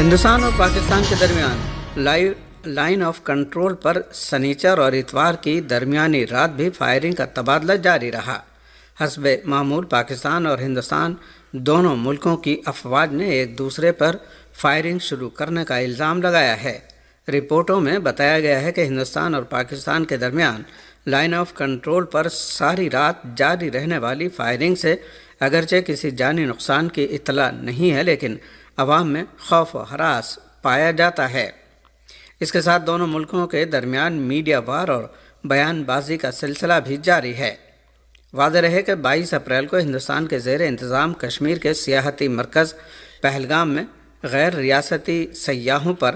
ہندوستان اور پاکستان کے درمیان لائن آف کنٹرول پر سنیچر اور اتوار کی درمیانی رات بھی فائرنگ کا تبادلہ جاری رہا۔ حسب معمول پاکستان اور ہندوستان دونوں ملکوں کی افواج نے ایک دوسرے پر فائرنگ شروع کرنے کا الزام لگایا ہے۔ رپورٹوں میں بتایا گیا ہے کہ ہندوستان اور پاکستان کے درمیان لائن آف کنٹرول پر ساری رات جاری رہنے والی فائرنگ سے اگرچہ کسی جانی نقصان کی اطلاع نہیں ہے، لیکن عوام میں خوف و ہراس پایا جاتا ہے۔ اس کے ساتھ دونوں ملکوں کے درمیان میڈیا وار اور بیان بازی کا سلسلہ بھی جاری ہے۔ واضح رہے کہ 22 اپریل کو ہندوستان کے زیر انتظام کشمیر کے سیاحتی مرکز پہلگام میں غیر ریاستی سیاحوں پر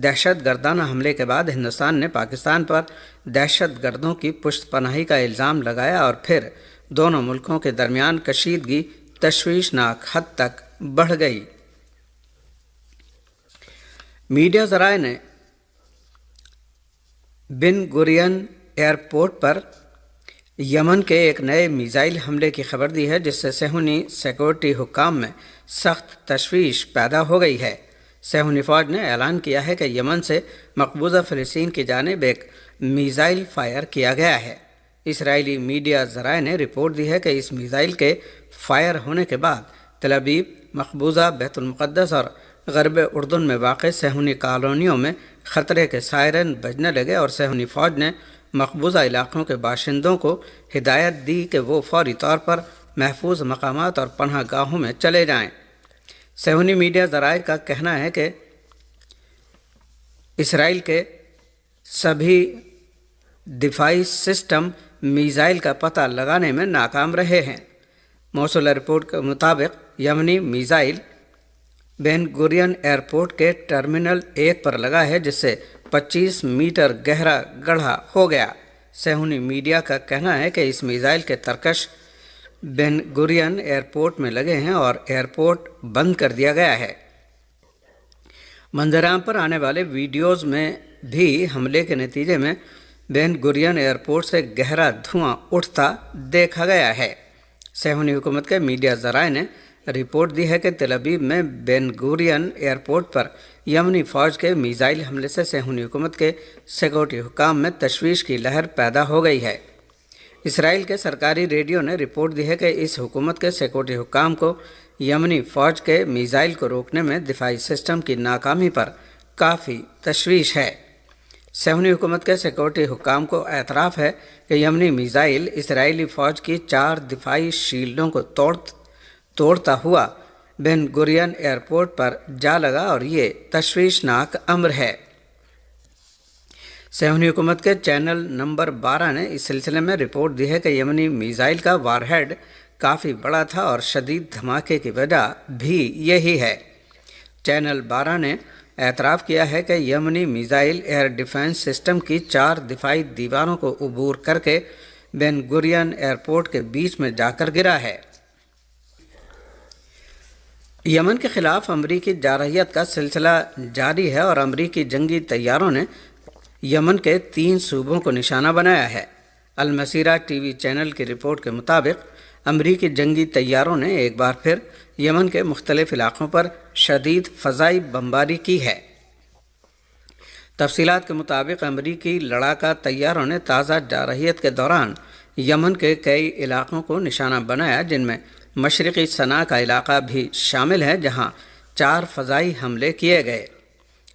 دہشت گردانہ حملے کے بعد ہندوستان نے پاکستان پر دہشت گردوں کی پشت پناہی کا الزام لگایا اور پھر دونوں ملکوں کے درمیان کشیدگی تشویشناک حد تک بڑھ گئی۔ میڈیا ذرائع نے بن گورین ایئرپورٹ پر یمن کے ایک نئے میزائل حملے کی خبر دی ہے، جس سے صہیونی سیکورٹی حکام میں سخت تشویش پیدا ہو گئی ہے۔ صہیونی فوج نے اعلان کیا ہے کہ یمن سے مقبوضہ فلسطین کی جانب ایک میزائل فائر کیا گیا ہے۔ اسرائیلی میڈیا ذرائع نے رپورٹ دی ہے کہ اس میزائل کے فائر ہونے کے بعد تل ابیب، مقبوضہ بیت المقدس اور غرب اردن میں واقع صہیونی کالونیوں میں خطرے کے سائرن بجنے لگے اور صہیونی فوج نے مقبوضہ علاقوں کے باشندوں کو ہدایت دی کہ وہ فوری طور پر محفوظ مقامات اور پناہ گاہوں میں چلے جائیں۔ صہیونی میڈیا ذرائع کا کہنا ہے کہ اسرائیل کے سبھی دفاعی سسٹم میزائل کا پتہ لگانے میں ناکام رہے ہیں۔ موصولہ رپورٹ کے مطابق یمنی میزائل بین گورین ایئرپورٹ کے ٹرمینل 1 پر لگا ہے، جس سے 25 میٹر گہرا گڑھا ہو گیا۔ صہیونی میڈیا کا کہنا ہے کہ اس میزائل کے ترکش بین گورین ایئرپورٹ میں لگے ہیں اور ایئرپورٹ بند کر دیا گیا ہے۔ منظر عام پر آنے والے ویڈیوز میں بھی حملے کے نتیجے میں بین گورین ایئرپورٹ سے گہرا دھواں اٹھتا دیکھا گیا ہے۔ صہیونی حکومت کے میڈیا ذرائع نے رپورٹ دی ہے کہ تل ابیب میں بین گورین ایئرپورٹ پر یمنی فوج کے میزائل حملے سے صہیونی حکومت کے سیکورٹی حکام میں تشویش کی لہر پیدا ہو گئی ہے۔ اسرائیل کے سرکاری ریڈیو نے رپورٹ دی ہے کہ اس حکومت کے سیکورٹی حکام کو یمنی فوج کے میزائل کو روکنے میں دفاعی سسٹم کی ناکامی پر کافی تشویش ہے۔ صہیونی حکومت کے سیکورٹی حکام کو اعتراف ہے کہ یمنی میزائل اسرائیلی فوج کی 4 دفاعی شیلڈوں کو توڑتا ہوا بین گورین ایئرپورٹ پر جا لگا اور یہ تشویشناک امر ہے۔ صہیونی حکومت کے چینل نمبر 12 نے اس سلسلے میں رپورٹ دی ہے کہ یمنی میزائل کا وار ہیڈ کافی بڑا تھا اور شدید دھماکے کی وجہ بھی یہی ہے۔ چینل 12 نے اعتراف کیا ہے کہ یمنی میزائل ایئر ڈیفنس سسٹم کی 4 دفاعی دیواروں کو عبور کر کے بین گورین ایئرپورٹ کے بیچ میں جا کر گرا ہے۔ یمن کے خلاف امریکی جارحیت کا سلسلہ جاری ہے اور امریکی جنگی طیاروں نے یمن کے 3 صوبوں کو نشانہ بنایا ہے۔ المسیرہ ٹی وی چینل کی رپورٹ کے مطابق امریکی جنگی طیاروں نے ایک بار پھر یمن کے مختلف علاقوں پر شدید فضائی بمباری کی ہے۔ تفصیلات کے مطابق امریکی لڑاکا طیاروں نے تازہ جارحیت کے دوران یمن کے کئی علاقوں کو نشانہ بنایا، جن میں مشرقی صنعاء کا علاقہ بھی شامل ہے، جہاں 4 فضائی حملے کیے گئے۔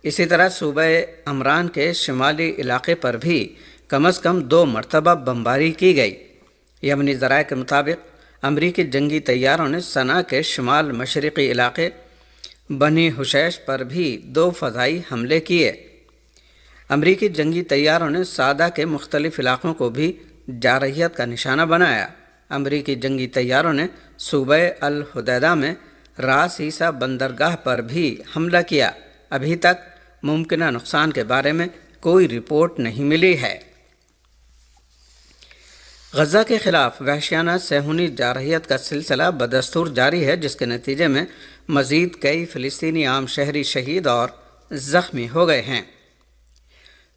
اسی طرح صوبہ عمران کے شمالی علاقے پر بھی کم از کم 2 مرتبہ بمباری کی گئی۔ یمنی ذرائع کے مطابق امریکی جنگی طیاروں نے صنعاء کے شمال مشرقی علاقے بنی حشیش پر بھی 2 فضائی حملے کیے۔ امریکی جنگی طیاروں نے صعدہ کے مختلف علاقوں کو بھی جارحیت کا نشانہ بنایا۔ امریکی جنگی طیاروں نے صوبہ الحدیدہ میں راس عیسیٰ بندرگاہ پر بھی حملہ کیا۔ ابھی تک ممکنہ نقصان کے بارے میں کوئی رپورٹ نہیں ملی ہے۔ غزہ کے خلاف وحشیانہ صہیونی جارحیت کا سلسلہ بدستور جاری ہے، جس کے نتیجے میں مزید کئی فلسطینی عام شہری شہید اور زخمی ہو گئے ہیں۔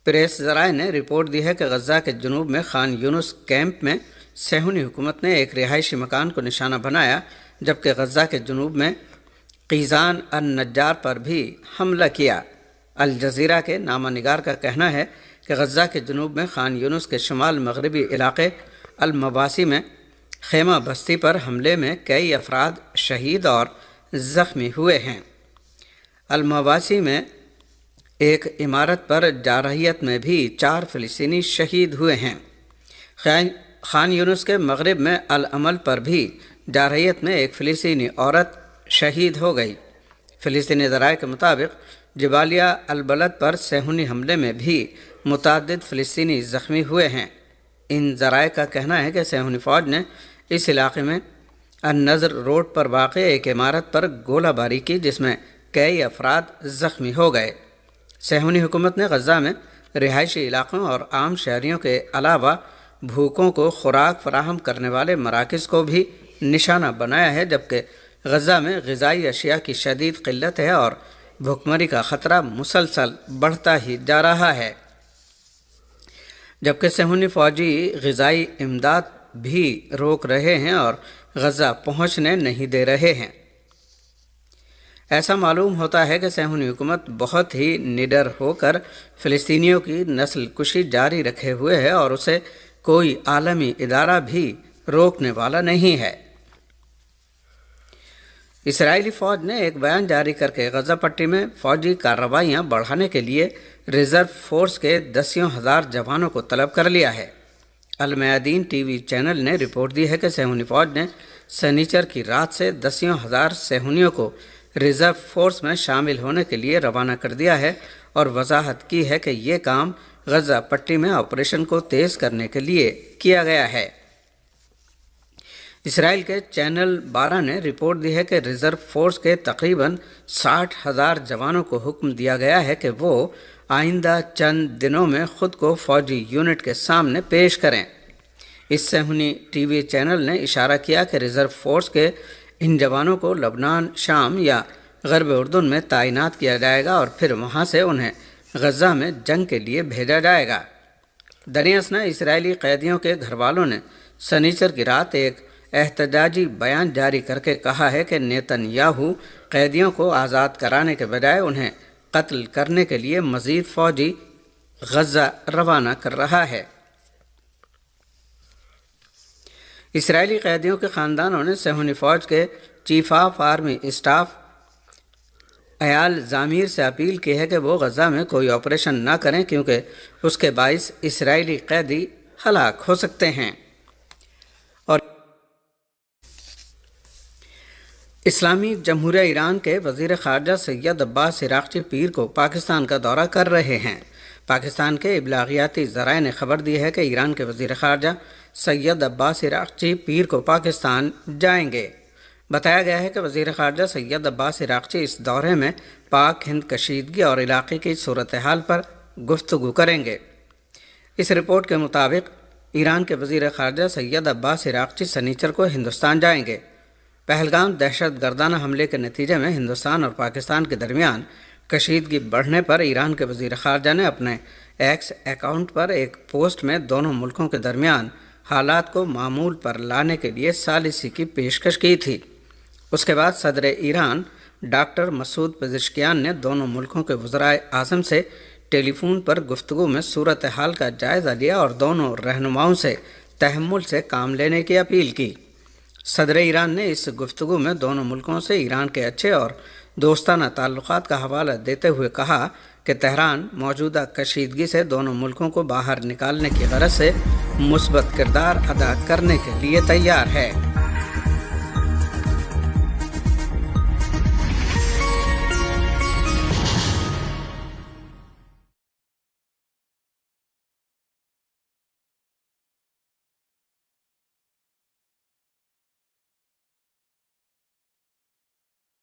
پریس ذرائع نے رپورٹ دی ہے کہ غزہ کے جنوب میں خان یونس کیمپ میں صہیونی حکومت نے ایک رہائشی مکان کو نشانہ بنایا، جبکہ غزہ کے جنوب میں قیزان النجار پر بھی حملہ کیا۔ الجزیرہ کے نامہ نگار کا کہنا ہے کہ غزہ کے جنوب میں خان یونس کے شمال مغربی علاقے المواسی میں خیمہ بستی پر حملے میں کئی افراد شہید اور زخمی ہوئے ہیں۔ المواسی میں ایک عمارت پر جارحیت میں بھی 4 فلسطینی شہید ہوئے ہیں۔ خان یونس کے مغرب میں العمل پر بھی جارحیت میں ایک فلسطینی عورت شہید ہو گئی۔ فلسطینی ذرائع کے مطابق جبالیہ البلد پر صہیونی حملے میں بھی متعدد فلسطینی زخمی ہوئے ہیں۔ ان ذرائع کا کہنا ہے کہ صہیونی فوج نے اس علاقے میں النظر روڈ پر واقع ایک عمارت پر گولہ باری کی، جس میں کئی افراد زخمی ہو گئے۔ صہیونی حکومت نے غزہ میں رہائشی علاقوں اور عام شہریوں کے علاوہ بھوکوں کو خوراک فراہم کرنے والے مراکز کو بھی نشانہ بنایا ہے، جبکہ غزہ میں غذائی اشیاء کی شدید قلت ہے اور بھوکمری کا خطرہ مسلسل بڑھتا ہی جا رہا ہے، جبکہ صہیونی فوجی غذائی امداد بھی روک رہے ہیں اور غزہ پہنچنے نہیں دے رہے ہیں۔ ایسا معلوم ہوتا ہے کہ صہیونی حکومت بہت ہی نڈر ہو کر فلسطینیوں کی نسل کشی جاری رکھے ہوئے ہے اور اسے کوئی عالمی ادارہ بھی روکنے والا نہیں ہے۔ اسرائیلی فوج نے ایک بیان جاری کر کے غزہ پٹی میں فوجی کارروائیاں بڑھانے کے لیے ریزرو فورس کے 10,000 جوانوں کو طلب کر لیا ہے۔ المیادین ٹی وی چینل نے رپورٹ دی ہے کہ صہیونی فوج نے سنیچر کی رات سے 10,000 صہیونیوں کو ریزرو فورس میں شامل ہونے کے لیے روانہ کر دیا ہے اور وضاحت کی ہے کہ یہ کام غزہ پٹی میں آپریشن کو تیز کرنے کے لیے کیا گیا ہے۔ اسرائیل کے چینل 12 نے رپورٹ دی ہے کہ ریزرو فورس کے تقریباً 60,000 جوانوں کو حکم دیا گیا ہے کہ وہ آئندہ چند دنوں میں خود کو فوجی یونٹ کے سامنے پیش کریں۔ اس صہیونی ٹی وی چینل نے اشارہ کیا کہ ریزرو فورس کے ان جوانوں کو لبنان، شام یا غرب اردن میں تعینات کیا جائے گا اور پھر وہاں سے انہیں غزہ میں جنگ کے لیے بھیجا جائے گا۔ دریں اثنا اسرائیلی قیدیوں کے گھر والوں نے سنیچر کی رات ایک احتجاجی بیان جاری کر کے کہا ہے کہ نیتن یاہو قیدیوں کو آزاد کرانے کے بجائے انہیں قتل کرنے کے لیے مزید فوجی غزہ روانہ کر رہا ہے۔ اسرائیلی قیدیوں کے خاندانوں نے صہیونی فوج کے چیف آف آرمی اسٹاف ایال زامیر سے اپیل کی ہے کہ وہ غزہ میں کوئی آپریشن نہ کریں کیونکہ اس کے باعث اسرائیلی قیدی ہلاک ہو سکتے ہیں۔ اور اسلامی جمہوریہ ایران کے وزیر خارجہ سید عباس عراقچی پیر کو پاکستان کا دورہ کر رہے ہیں۔ پاکستان کے ابلاغیاتی ذرائع نے خبر دی ہے کہ ایران کے وزیر خارجہ سید عباس عراقچی پیر کو پاکستان جائیں گے۔ بتایا گیا ہے کہ وزیر خارجہ سید عباس عراقچی اس دورے میں پاک ہند کشیدگی اور علاقے کی صورتحال پر گفتگو کریں گے۔ اس رپورٹ کے مطابق ایران کے وزیر خارجہ سید عباس عراقچی سنیچر کو ہندوستان جائیں گے۔ پہلگام دہشت گردانہ حملے کے نتیجے میں ہندوستان اور پاکستان کے درمیان کشیدگی بڑھنے پر ایران کے وزیر خارجہ نے اپنے ایکس اکاؤنٹ پر ایک پوسٹ میں دونوں ملکوں کے درمیان حالات کو معمول پر لانے کے لیے ثالثی کی پیشکش کی تھی۔ اس کے بعد صدر ایران ڈاکٹر مسعود پزشکیان نے دونوں ملکوں کے وزرائے اعظم سے ٹیلی فون پر گفتگو میں صورتحال کا جائزہ لیا اور دونوں رہنماؤں سے تحمل سے کام لینے کی اپیل کی۔ صدر ایران نے اس گفتگو میں دونوں ملکوں سے ایران کے اچھے اور دوستانہ تعلقات کا حوالہ دیتے ہوئے کہا کہ تہران موجودہ کشیدگی سے دونوں ملکوں کو باہر نکالنے کی غرض سے مثبت کردار ادا کرنے کے لیے تیار ہے۔